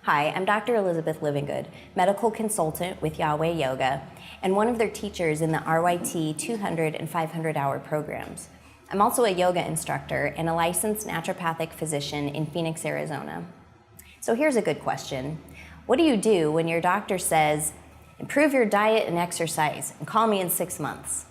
Hi, I'm Dr. Elizabeth Livingood, medical consultant with Yahweh Yoga, and one of their teachers in the RYT 200 and 500 hour programs. I'm also a yoga instructor and a licensed naturopathic physician in Phoenix, Arizona. So here's a good question. What do you do when your doctor says, improve your diet and exercise and call me in 6 months?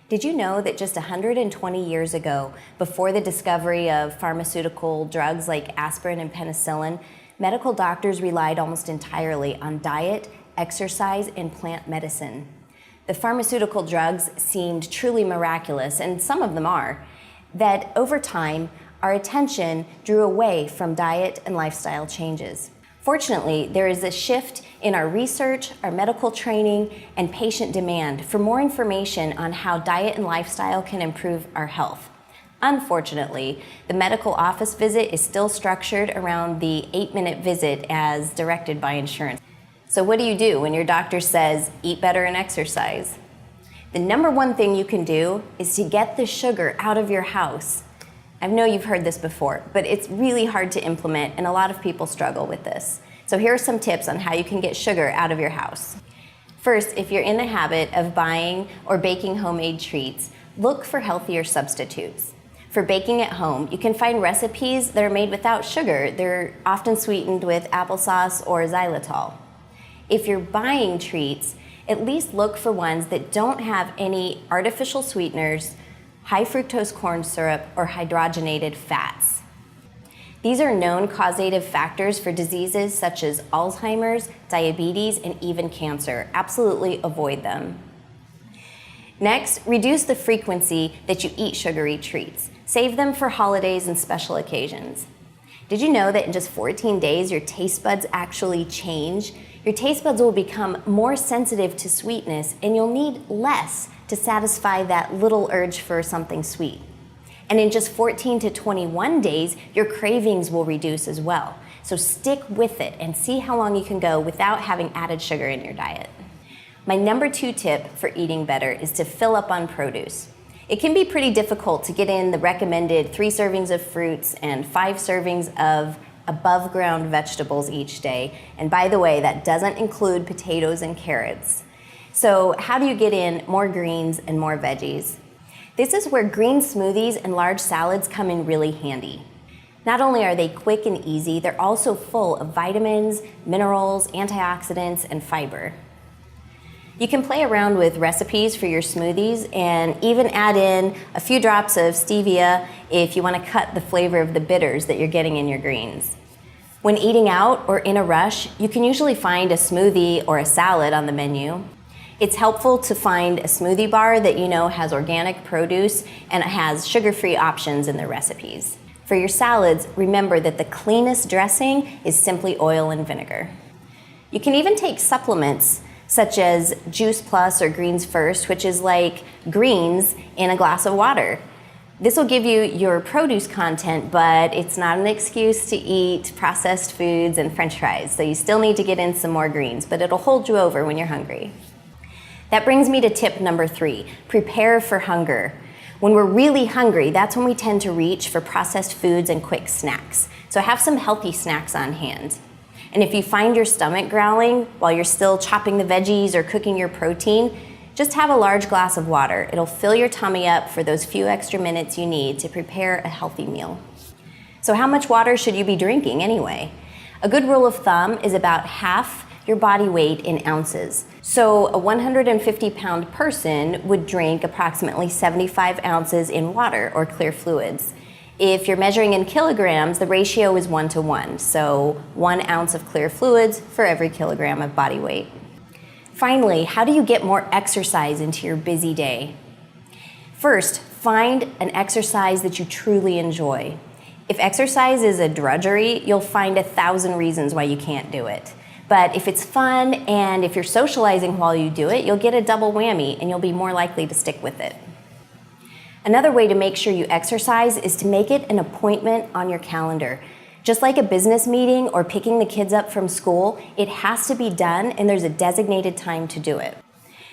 Did you know that just 120 years ago, before the discovery of pharmaceutical drugs like aspirin and penicillin, medical doctors relied almost entirely on diet, exercise, and plant medicine? The pharmaceutical drugs seemed truly miraculous, and some of them are, that over time, our attention drew away from diet and lifestyle changes. Fortunately, there is a shift in our research, our medical training, and patient demand for more information on how diet and lifestyle can improve our health. Unfortunately, the medical office visit is still structured around the 8-minute visit as directed by insurance. So what do you do when your doctor says, eat better and exercise? The number one thing you can do is to get the sugar out of your house. I know you've heard this before, but it's really hard to implement and a lot of people struggle with this. So here are some tips on how you can get sugar out of your house. First, if you're in the habit of buying or baking homemade treats, look for healthier substitutes. For baking at home, you can find recipes that are made without sugar. They're often sweetened with applesauce or xylitol. If you're buying treats, at least look for ones that don't have any artificial sweeteners, high fructose corn syrup, or hydrogenated fats. These are known causative factors for diseases such as Alzheimer's, diabetes, and even cancer. Absolutely avoid them. Next, reduce the frequency that you eat sugary treats. Save them for holidays and special occasions. Did you know that in just 14 days, your taste buds actually change? Your taste buds will become more sensitive to sweetness, and you'll need less to satisfy that little urge for something sweet. And in just 14 to 21 days, your cravings will reduce as well. So stick with it and see how long you can go without having added sugar in your diet. My number 2 tip for eating better is to fill up on produce. It can be pretty difficult to get in the recommended 3 servings of fruits and 5 servings of above ground vegetables each day. And by the way, that doesn't include potatoes and carrots. So how do you get in more greens and more veggies? This is where green smoothies and large salads come in really handy. Not only are they quick and easy, they're also full of vitamins, minerals, antioxidants, and fiber. You can play around with recipes for your smoothies and even add in a few drops of stevia if you want to cut the flavor of the bitters that you're getting in your greens. When eating out or in a rush, you can usually find a smoothie or a salad on the menu. It's helpful to find a smoothie bar that you know has organic produce and has sugar-free options in their recipes. For your salads, remember that the cleanest dressing is simply oil and vinegar. You can even take supplements such as Juice Plus or Greens First, which is like greens in a glass of water. This will give you your produce content, but it's not an excuse to eat processed foods and French fries, so you still need to get in some more greens, but it'll hold you over when you're hungry. That brings me to tip number 3, prepare for hunger. When we're really hungry, that's when we tend to reach for processed foods and quick snacks. So have some healthy snacks on hand. And if you find your stomach growling while you're still chopping the veggies or cooking your protein, just have a large glass of water. It'll fill your tummy up for those few extra minutes you need to prepare a healthy meal. So how much water should you be drinking anyway? A good rule of thumb is about half your body weight in ounces. So a 150-pound person would drink approximately 75 ounces in water or clear fluids. If you're measuring in kilograms, the ratio is 1:1, so 1 ounce of clear fluids for every kilogram of body weight. Finally, how do you get more exercise into your busy day? First, find an exercise that you truly enjoy. If exercise is a drudgery, you'll find 1,000 reasons why you can't do it. But if it's fun and if you're socializing while you do it, you'll get a double whammy and you'll be more likely to stick with it. Another way to make sure you exercise is to make it an appointment on your calendar. Just like a business meeting or picking the kids up from school, it has to be done and there's a designated time to do it.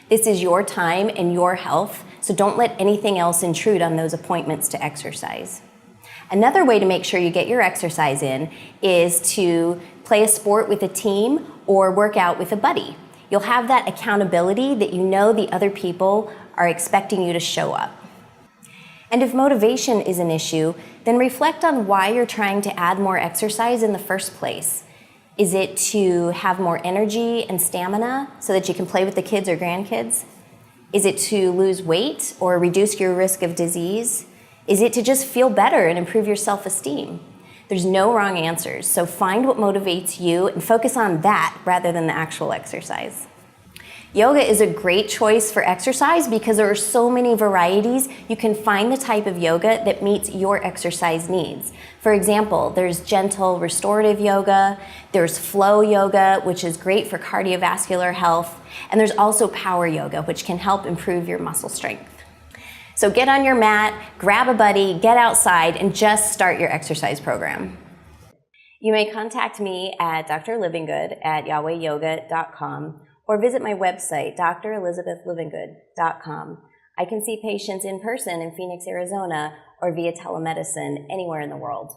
This is your time and your health, so don't let anything else intrude on those appointments to exercise. Another way to make sure you get your exercise in is to play a sport with a team, or work out with a buddy. You'll have that accountability that you know the other people are expecting you to show up. And if motivation is an issue, then reflect on why you're trying to add more exercise in the first place. Is it to have more energy and stamina so that you can play with the kids or grandkids? Is it to lose weight or reduce your risk of disease? Is it to just feel better and improve your self-esteem? There's no wrong answers, so find what motivates you and focus on that rather than the actual exercise. Yoga is a great choice for exercise because there are so many varieties. You can find the type of yoga that meets your exercise needs. For example, there's gentle restorative yoga, there's flow yoga, which is great for cardiovascular health, and there's also power yoga, which can help improve your muscle strength. So get on your mat, grab a buddy, get outside, and just start your exercise program. You may contact me at drlivinggood@yahwehyoga.com or visit my website, drelizabethlivinggood.com. I can see patients in person in Phoenix, Arizona, or via telemedicine anywhere in the world.